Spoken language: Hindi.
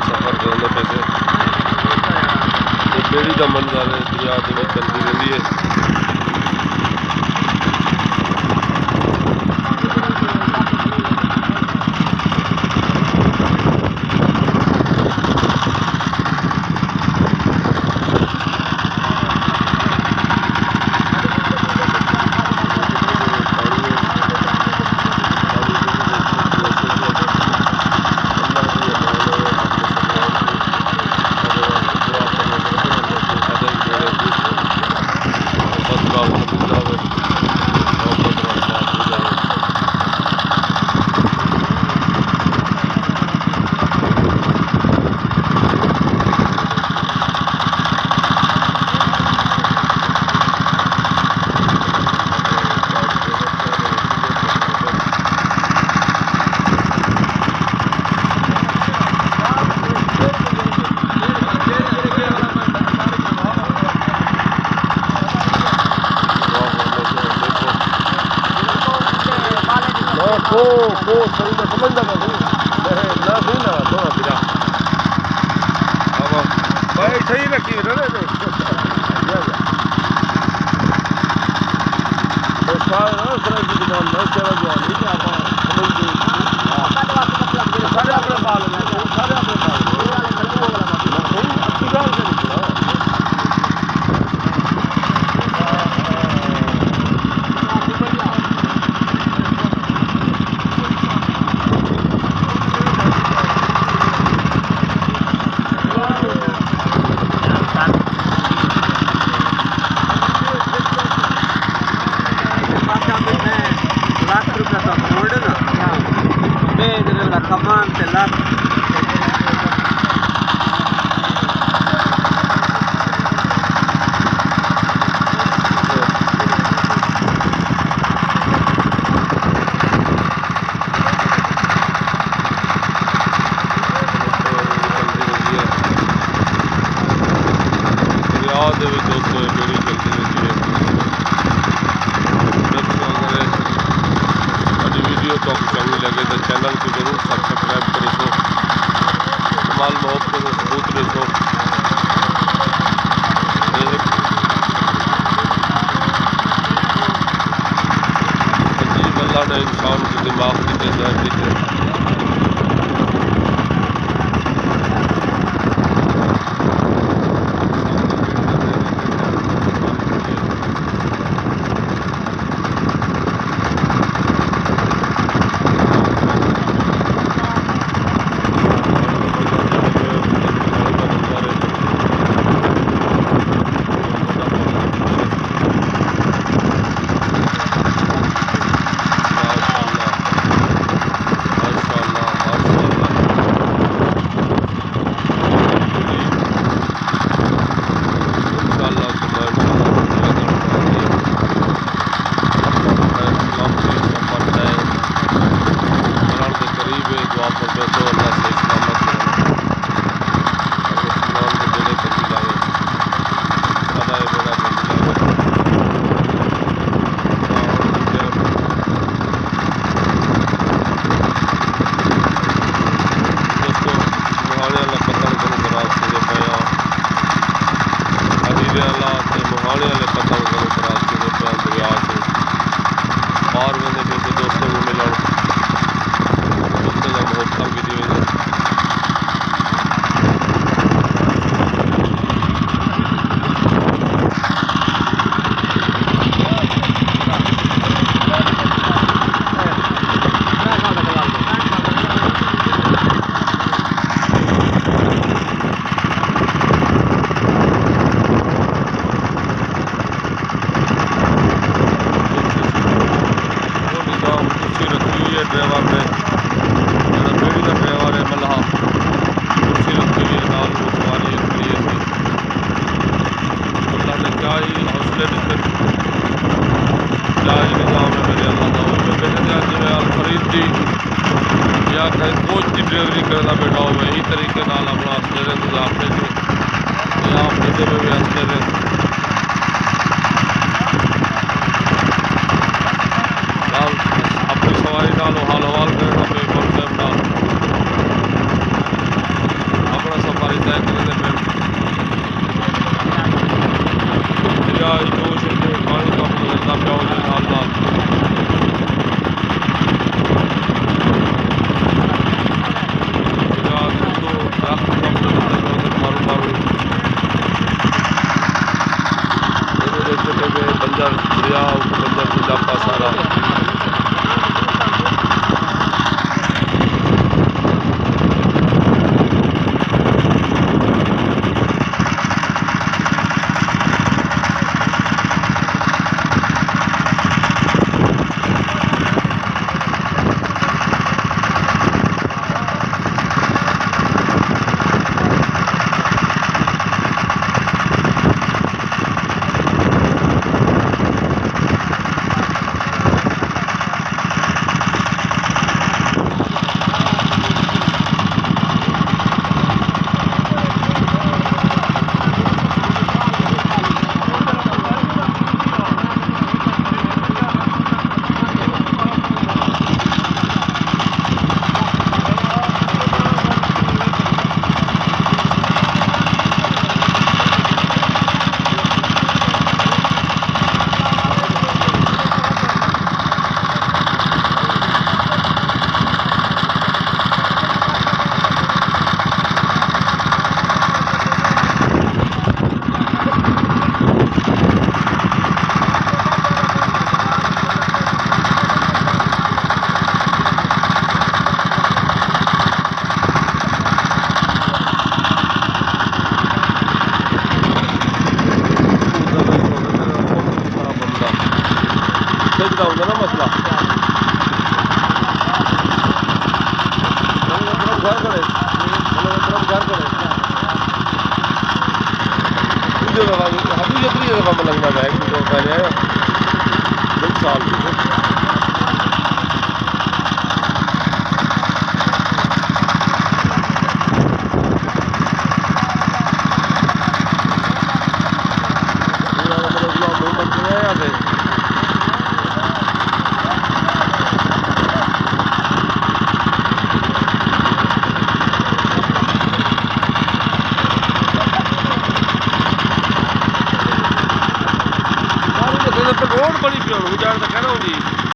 सफर करने पे बेड़ी का मंजर है, दरिया चलती रही है। सही समझ लगा ना भी ना थोड़ा बिरा अब भाई सही रखी रे तो सारा सर की दुकान में चला गया नहीं क्या समझ गई सारे अपने पाल में सारे अपने पाल अच्छी बात है। कमान से लाख चंगी लगे तो चैनल को जरूर सब्सक्राइब करो। कमाल मोहब्बत को सबूत रखो। अजीब अल्लाह ने इंसान को दिमाग की तैयारी मोहाने वाले पता करो खराब के दरिया से बाहर मैंने दोस्तों को मिला दोस्तों का बहुत कम की फौज की ड्राइवरी करना बेटा हो यही तरीके नाल अपना हंसते रहे गुजारते थे आप मजे में भी हंसते रहे अपनी सवारी नाल हाल हवाल करना पे व्हाट्सएप नाल अपना सफारी तय करने पे जोश पानी का लगता प्याओ के नाल नाल बंजर दरिया बंजर इलाका सारा सजदा होंदा ना मसला घर करे दूसरी जगह लगना है 2 साल